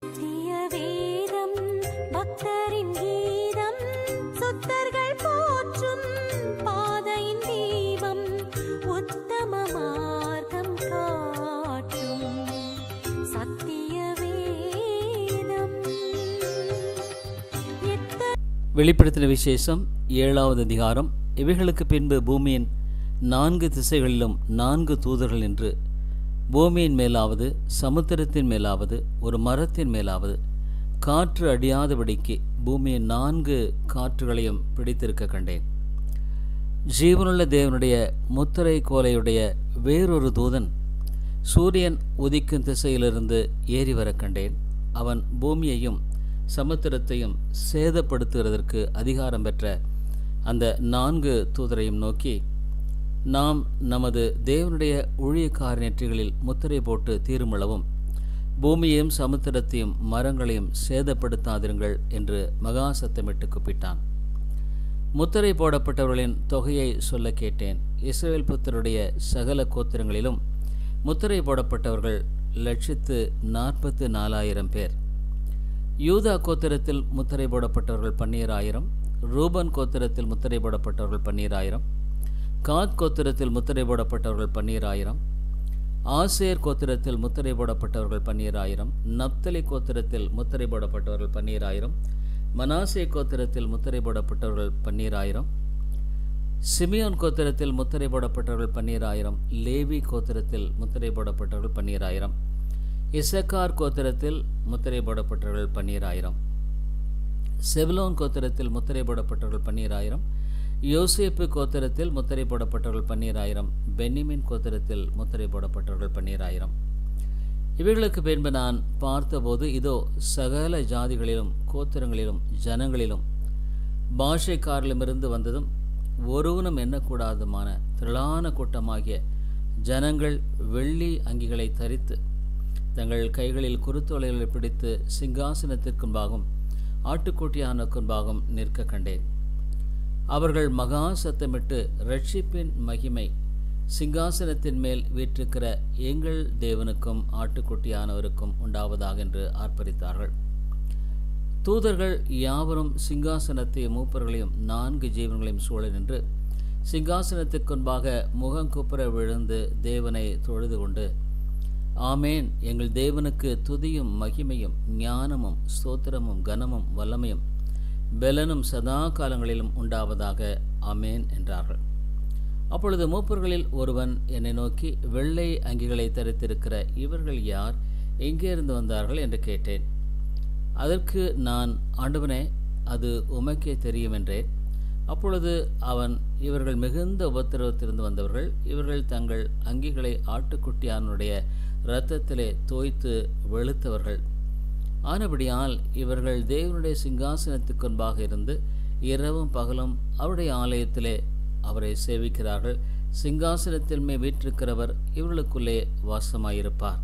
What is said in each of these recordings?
வேதம் பக்தரின் கீதம் சுத்தர்கள் போற்றும் பாதையின் தீபம் உத்தம மார்க்கம் காட்டும் சத்திய வேதம். வெளிப்படுத்தின விசேஷம் 7வது அதிகாரம். இவைகளுக்கு பின்பு பூமியின் 4 திசைகளிலும் 4 தூதர்கள் என்று பூமியின் மேலாவது சமுத்திரத்தின் மேலாவது ஒரு மரத்தின் மேலாவது காற்று அடியாதபடிக்கு பூமியின் 4 காற்றுகளையும் பிடித்திருக்க கண்டேன். ஜீவனுள்ள தேவனுடைய முத்திரை கோலையுடைய வேறொரு தூதன் சூரியன் உதிக்கும் திசையிலிருந்து ஏறி வர கண்டேன். அவன் பூமியையும் சமுத்திரத்தையும் சேதப்படுத்துகிறதற்கு அதிகாரம் பெற்ற அந்த 4 தூதரையும் நோக்கி, நாம் நமது தேவனுடைய ஊழியக்கார நெற்றிகளில் முத்திரை போட்டு தீருமளவும் பூமியையும் சமுத்திரத்தையும் மரங்களையும் சேதப்படுத்தாதிருங்கள் என்று மகா சத்தமிட்டு கூப்பிட்டான். முத்திரை போடப்பட்டவர்களின் தொகையை சொல்ல கேட்டேன். இஸ்ரவேல் புத்தருடைய சகல கோத்திரங்களிலும் முத்திரை போடப்பட்டவர்கள் 144,000 பேர். யூதா கோத்திரத்தில் முத்திரை போடப்பட்டவர்கள் 12,000, ரூபன் கோத்திரத்தில் முத்திரை போடப்பட்டவர்கள் 12,000, காத் கோத்திரத்தில் முத்திரை போடப்பட்டவர்கள் 12,000, ஆசேர் கோத்திரத்தில் முத்திரை போடப்பட்டவர்கள் 12,000, நப்தலி கோத்திரத்தில் முத்திரை போடப்பட்டவர்கள் 12,000, மனாசே கோத்திரத்தில் முத்திரை போடப்பட்டவர்கள் 12,000, சிமியோன் கோத்திரத்தில் முத்திரை போடப்பட்டவர்கள் 12,000, லேவி கோத்திரத்தில் முத்திரை போடப்பட்டவர்கள் 12,000, இசக்கார் கோத்திரத்தில் முத்திரை போடப்பட்டவர்கள் 12,000, செபுலோன் கோத்திரத்தில் முத்திரை போடப்பட்டவர்கள் 12,000, யோசேப்பு கோத்திரத்தில் முத்திரை போடப்பட்டவர்கள் 12,000, பென்னிமின் கோத்திரத்தில் முத்திரை போடப்பட்டவர்கள் 12,000. இவைகளுக்கு பின்பு நான் பார்த்தபோது, இதோ சகல ஜாதிகளிலும் கோத்திரங்களிலும் ஜனங்களிலும் பாஷைக்காரிலுமிருந்து வந்ததும் ஒருவனும் எண்ணக்கூடாதுமான திரளான கூட்டமாகிய ஜனங்கள் வெள்ளி அங்கிகளை தரித்து தங்கள் கைகளில் குருத்தோலைகளை பிடித்து சிங்காசனத்திற்குன்பாகவும் ஆட்டுக்குட்டியானுக்குன்பாகவும் நிற்க கண்டேன். அவர்கள் மகா சத்தமிட்டு, ரட்சிப்பின் மகிமை சிங்காசனத்தின் மேல் வீற்றிருக்கிற எங்கள் தேவனுக்கும் ஆட்டுக்குட்டியானவருக்கும் உண்டாவதாக என்று ஆர்ப்பரித்தார்கள். தூதர்கள் யாவரும் சிங்காசனத்தையும் மூப்பர்களையும் 4 ஜீவன்களையும் சூழ நின்று சிங்காசனத்திற்குன்பாக முகங்குப்புற விழுந்து தேவனை தொழுது கொண்டு, ஆமேன், எங்கள் தேவனுக்கு துதியும் மகிமையும் ஞானமும் ஸ்தோத்திரமும் கனமும் வல்லமையும் பெலனும் சதா காலங்களிலும் உண்டாவதாக, ஆமேன் என்றார்கள். அப்பொழுது மூப்பர்களில் ஒருவன் என்னை நோக்கி, வெள்ளை அங்கிகளை தரித்திருக்கிற இவர்கள் யார், எங்கே இருந்து வந்தார்கள் என்று கேட்டேன். அதற்கு நான், ஆண்டவனே, அது உமக்கே தெரியும் என்றேன். அப்பொழுது அவன், இவர்கள் மிகுந்த உபத்திரவத்திலிருந்து வந்தவர்கள். இவர்கள் தங்கள் அங்கிகளை ஆட்டுக்குட்டியானுடைய இரத்தத்திலே தோய்த்து வெளுத்தவர்கள். ஆனபடியால் இவர்கள் தேவனுடைய சிங்காசனத்துக்குன்பாக இருந்து இரவும் பகலும் அவருடைய ஆலயத்திலே அவரை சேவிக்கிறார்கள். சிங்காசனத்தில் மேல் வீற்றிருக்கிறவர் இவர்களுக்குள்ளே வாசமாயிருப்பார்.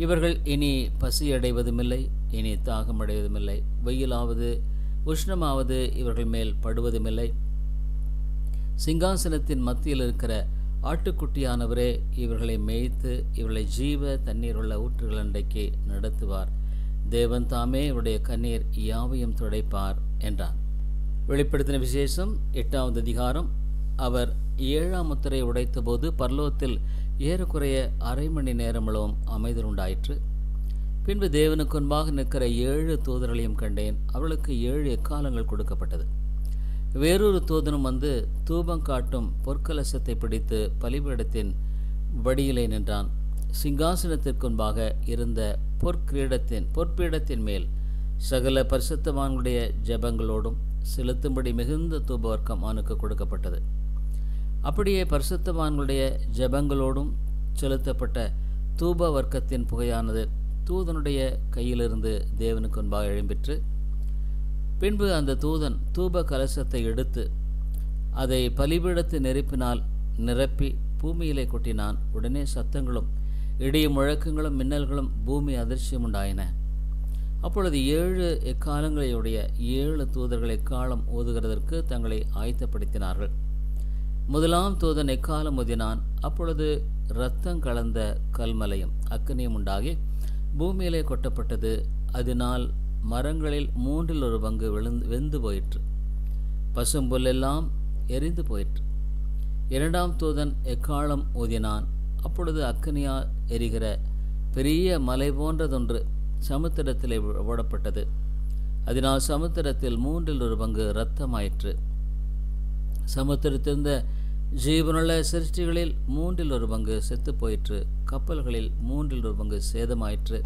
இவர்கள் இனி பசியடைவதுமில்லை, இனி தாகமடைவதுமில்லை, வெயிலாவது உஷ்ணமாவது இவர்கள் மேல் படுவதுமில்லை. சிங்காசனத்தின் மத்தியில் இருக்கிற ஆட்டுக்குட்டியானவரே இவர்களை மேய்த்து இவர்களை ஜீவ தண்ணீர் உள்ள ஊற்றுகள் அண்டைக்கு நடத்துவார். தேவன் தாமே இவருடைய கண்ணீர் யாவையும் துடைப்பார் என்றான். வெளிப்படுத்தின விசேஷம் 8வது அதிகாரம். அவர் 7ஆம் முத்திரையை உடைத்த போது பரலோகத்தில் ஏறக்குறைய அரை மணி நேரமளவும் அமைதல் உண்டாயிற்று. பின்பு தேவனுக்கு முன்பாக நிற்கிற 7 தூதர்களையும் கண்டேன். அவர்களுக்கு 7 எக்காலங்கள் கொடுக்கப்பட்டது. வேறொரு தூதனும் வந்து தூபம் காட்டும் பொற்கலசத்தை பிடித்து பலிபீடத்தின் வடியிலே நின்றான். சிங்காசனத்திற்குன்பாக இருந்த பொற்பீடத்தின் மேல் சகல பரிசுத்தவான்களுடைய ஜெபங்களோடும் செலுத்தும்படி மிகுந்த தூபவர்க்கம் அவனுக்கு கொடுக்கப்பட்டது. அப்படியே பரிசுத்தவான்களுடைய ஜெபங்களோடும் செலுத்தப்பட்ட தூப வர்க்கத்தின் புகையானது தூதனுடைய கையிலிருந்து தேவனுக்கு முன்பாக எழும்பிற்று. பின்பு அந்த தூதன் தூப கலசத்தை எடுத்து அதை பலிபீடத்து நெருப்பினால் நிரப்பி பூமியிலே கொட்டினான். உடனே சத்தங்களும் இடியும் முழக்கங்களும் மின்னல்களும் பூமி அதிர்ச்சியும் உண்டாயின. அப்பொழுது 7 எக்காலங்களையுடைய 7 தூதர்கள் எக்காலம் ஊதுகிறதற்கு தங்களை ஆயத்தப்படுத்தினார்கள். முதலாம் தூதன் எக்காலம் ஊதினான். அப்பொழுது இரத்தம் கலந்த கல்மலையும் அக்கினியும் உண்டாகி பூமியிலே கொட்டப்பட்டது. அதனால் மரங்களில் 1/3 வெந்து போயிற்று. பசும்புல்லெல்லாம் எரிந்து போயிற்று. 2ஆம் தூதன் எக்காளம் ஊதினான். அப்பொழுது அக்கினியால் எரிகிற பெரிய மலை போன்றதொன்று சமுத்திரத்திலே ஓடப்பட்டது. அதனால் சமுத்திரத்தில் 1/3 இரத்தமாயிற்று. சமுத்திரத்திலிருந்த ஜீவனுள்ள சிருஷ்டிகளில் 1/3 செத்து போயிற்று. கப்பல்களில் 1/3 சேதமாயிற்று.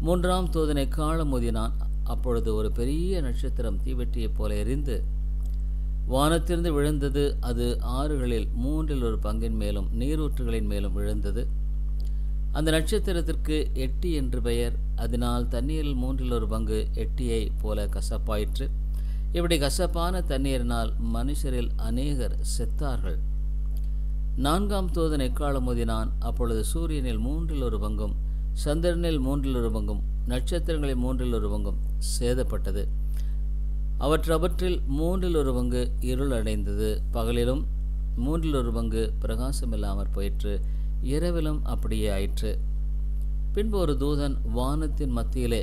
3ஆம் தூதனை காலம் ஊதினான். அப்பொழுது ஒரு பெரிய நட்சத்திரம் தீவெட்டியைப் போல எரிந்து வானத்திலிருந்து விழுந்தது. அது ஆறுகளில் 1/3 மேலும் நீரூற்றுகளின் மேலும் விழுந்தது. அந்த நட்சத்திரத்திற்கு எட்டி என்று பெயர். அதனால் தண்ணீரில் 1/3 எட்டியை போல கசப்பாயிற்று. இப்படி கசப்பான தண்ணீரினால் மனுஷரில் அநேகர் செத்தார்கள். 4ஆம் தூதன் எக்காளம் ஊதினான். அப்பொழுது சூரியனில் 1/3 சந்திரனில் 1/3 நட்சத்திரங்களில் 1/3 சேதப்பட்டது. அவற்றில் 1/3 இருள் அடைந்தது. பகலிலும் 1/3 பிரகாசமில்லாமற் போயிற்று. இரவிலும் அப்படியே ஆயிற்று. பின்பு ஒரு தூதன் வானத்தின் மத்தியிலே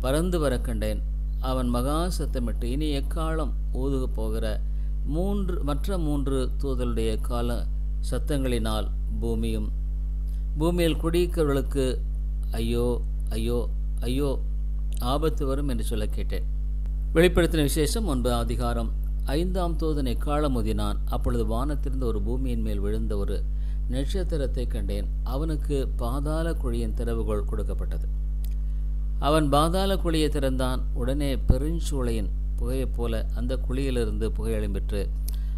பறந்து வர கண்டேன். அவன் மகா சத்தமிட்டு, இனி எக்காலம் ஊதுக போகிற மற்ற 3 தூதருடைய கால சத்தங்களினால் பூமியில் குடியிருக்கிறவர்களுக்கு ஐயோ ஐயோ ஐயோ ஆபத்து வரும் என்று சொல்ல கேட்டேன். வெளிப்படுத்தின விசேஷம் 9ஆம் அதிகாரம். 5ஆம் தூதன் எக்காளம் ஊதினான். அப்பொழுது வானத்திலிருந்து ஒரு பூமியின் மேல் விழுந்த ஒரு நட்சத்திரத்தை கண்டேன். அவனுக்கு பாதாள குழியின் திறவுகோல் கொடுக்கப்பட்டது. அவன் பாதாள குழியை திறந்தான். உடனே பெருஞ்சூளையின் புகையைப் போல அந்த குழியிலிருந்து புகை எழும்பிற்று.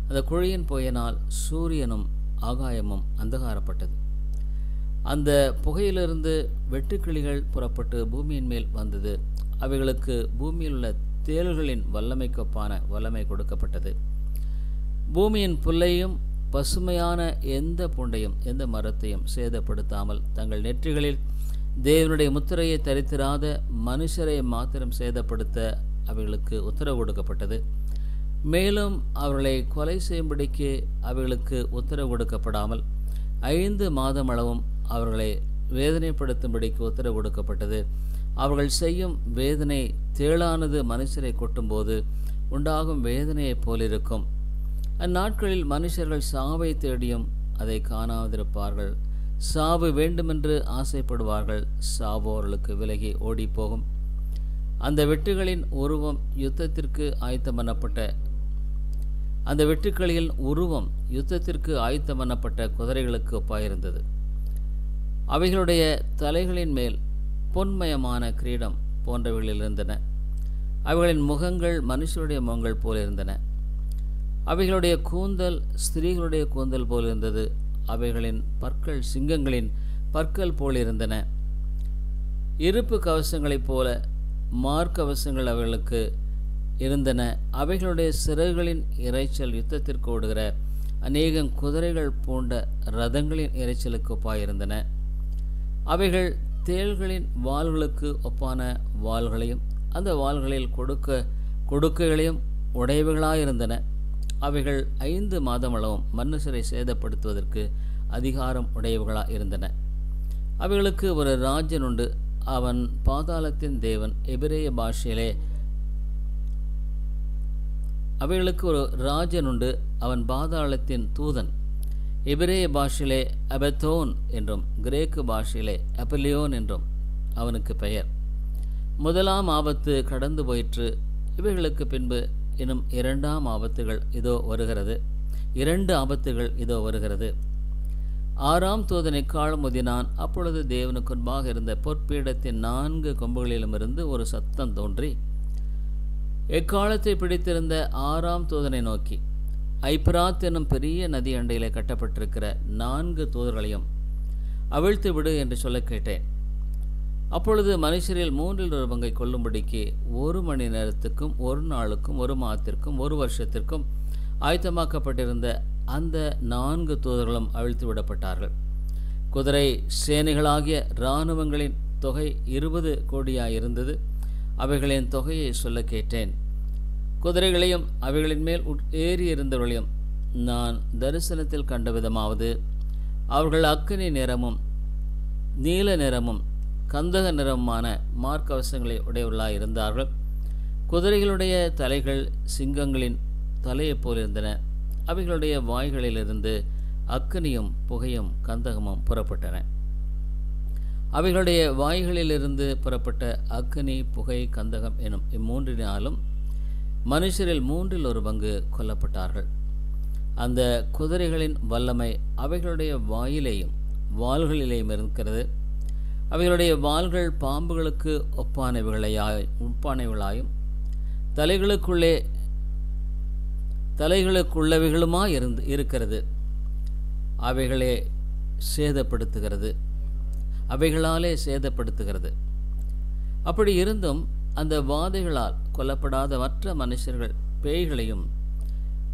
அந்த குழியின் புகையினால் சூரியனும் ஆகாயமும் அந்தகாரப்பட்டது. அந்த புகையிலிருந்து வெட்டுக்கிளிகள் புறப்பட்டு பூமியின் மேல் வந்தது. அவைகளுக்கு பூமியில் உள்ள தேள்களின் வல்லமைக்கொப்பான வல்லமை கொடுக்கப்பட்டது. பூமியின் புல்லையும் பசுமையான எந்த பூண்டையும் எந்த மரத்தையும் சேதப்படுத்தாமல் தங்கள் நெற்றிகளில் தேவனுடைய முத்திரையை தரித்திராத மனுஷரை மாத்திரம் சேதப்படுத்த அவைகளுக்கு உத்தரவு கொடுக்கப்பட்டது. மேலும் அவர்களை கொலை செய்யும்படிக்கு அவைகளுக்கு உத்தரவு கொடுக்கப்படாமல் 5 மாதம் அளவும் அவர்களை வேதனைப்படுத்தும்படிக்கு உத்தரவு கொடுக்கப்பட்டது. அவர்கள் செய்யும் வேதனை தேளானது மனுஷரை கொட்டும்போது உண்டாகும் வேதனையைப் போலிருக்கும். அந்நாட்களில் மனுஷர்கள் சாவை தேடியும் அதை காணாதிருப்பார்கள். சாவு வேண்டுமென்று ஆசைப்படுவார்கள். சாவோர்களுக்கு விலகி ஓடிப்போகும். அந்த வெட்டுகளின் உருவம் யுத்தத்திற்கு ஆயத்தம் பண்ணப்பட்ட குதிரைகளுக்கு ஒப்பாயிருந்தது. அவைகளுடைய தலைகளின் மேல் பொன்மயமான கிரீடம் போன்றவைகள் இருந்தன. அவைகளின் முகங்கள் மனுஷருடைய முகங்கள் போல் இருந்தன. அவைகளுடைய கூந்தல் ஸ்திரீகளுடைய கூந்தல் போல் இருந்தது. அவைகளின் பற்கள் சிங்கங்களின் பற்கள் போல் இருந்தன. இருப்பு கவசங்களைப் போல மார்க்கவசங்கள் அவைகளுக்கு இருந்தன. அவைகளுடைய சிறகுகளின் இரைச்சல் யுத்தத்திற்கு ஓடுகிற அநேகம் குதிரைகள் போன்ற இரதங்களின் இரைச்சலுக்கு ஒப்பாயிருந்தன. அவைகள் தேள்களின் வாள்களுக்கு ஒப்பான வாள்களையும் அந்த வாள்களில் கொடுக்கைகளையும் உடையவைகளாயிருந்தன. அவைகள் 5 மாதம் அளவும் மனுஷரை சேதப்படுத்துவதற்கு அதிகாரம் உடையவர்களாக இருந்தன. அவைகளுக்கு ஒரு ராஜன் உண்டு. அவன் பாதாளத்தின் தேவன். எபிரேய பாஷையிலே அவைகளுக்கு ஒரு ராஜன் உண்டு. அவன் பாதாளத்தின் தூதன். எபிரேய பாஷையிலே அபெத்தோன் என்றும் கிரேக்கு பாஷையிலே அப்பலியோன் என்றும் அவனுக்கு பெயர். முதலாம் ஆபத்து கடந்து போயிற்று. இவைகளுக்கு பின்பு இன்னும் 2 ஆபத்துகள் இதோ வருகிறது. 2 ஆபத்துகள் இதோ வருகிறது. 6ஆம் தூதன் எக்காளம் ஊதினான். அப்பொழுது தேவனுக்கு முன்பாக இருந்த பொற்பீடத்தின் 4 கொம்புகளிலுமிருந்து ஒரு சத்தம் தோன்றி எக்காலத்தை பிடித்திருந்த 6ஆம் தூதனை நோக்கி, ஐப்ராத் என்னும் பெரிய நதி அண்டையிலே கட்டப்பட்டிருக்கிற 4 தூதர்களையும் அவிழ்த்து விடு என்று சொல்ல கேட்டேன். அப்பொழுது மனுஷரில் 1/3 கொல்லும்படிக்கு 1 மணி நேரத்துக்கும் 1 நாளுக்கும் 1 மாதத்திற்கும் 1 வருஷத்திற்கும் ஆயத்தமாக்கப்பட்டிருந்த அந்த 4 தூதர்களும் அவிழ்த்து விடப்பட்டார்கள். குதிரை சேனைகளாகிய இராணுவங்களின் தொகை 20 கோடியாயிருந்தது. அவைகளின் தொகையை சொல்ல கேட்டேன். குதிரைகளையும் அவைகளின் மேல் ஏறியிருந்தவர்களையும் நான் தரிசனத்தில் கண்ட விதமாவது, அவர்கள் அக்கினி நிறமும் நீல நிறமும் கந்தக நிறமான மார்க்கவசங்களை உடையவர்களாக இருந்தார்கள். குதிரைகளுடைய தலைகள் சிங்கங்களின் தலையைப் போலிருந்தன. அவைகளுடைய வாய்களிலிருந்து அக்கினியும் புகையும் கந்தகமும் புறப்பட்டன. அவைகளுடைய வாய்களிலிருந்து புறப்பட்ட அக்கினி, புகை, கந்தகம் எனும் இம்மூன்றினாலும் மனுஷரில் 1/3 கொல்லப்பட்டார்கள். அந்த குதிரைகளின் வல்லமை அவைகளுடைய வாயிலேயும் வாள்களிலேயும் இருக்கிறது. அவைகளுடைய வாள்கள் பாம்புகளுக்கு ஒப்பானவைகளாயும் தலைகளுக்குள்ளவைகளுமாய் இருக்கிறது. அவைகளாலே சேதப்படுத்துகிறது. அப்படி இருந்தும் அந்த வாதைகளால் கொல்லப்படாத மற்ற மனுஷர்கள் பேய்களையும்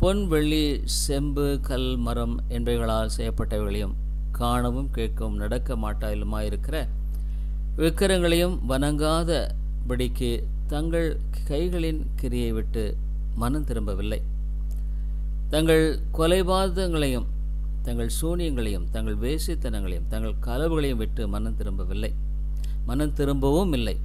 பொன், வெள்ளி, செம்பு, கல், மரம் என்பவைகளால் செய்யப்பட்டவைகளையும் காணவும் கேட்கவும் நடக்க மாட்டாயிலுமாயிருக்கிற விக்கிரங்களையும் வணங்காதபடிக்கு தங்கள் கைகளின் கிரியை விட்டு மனம் திரும்பவில்லை. தங்கள் கொலைபாதகங்களையும் தங்கள் சூனியங்களையும் தங்கள் வேசித்தனங்களையும் தங்கள் களவுகளையும் விட்டு மனம் திரும்பவும் இல்லை.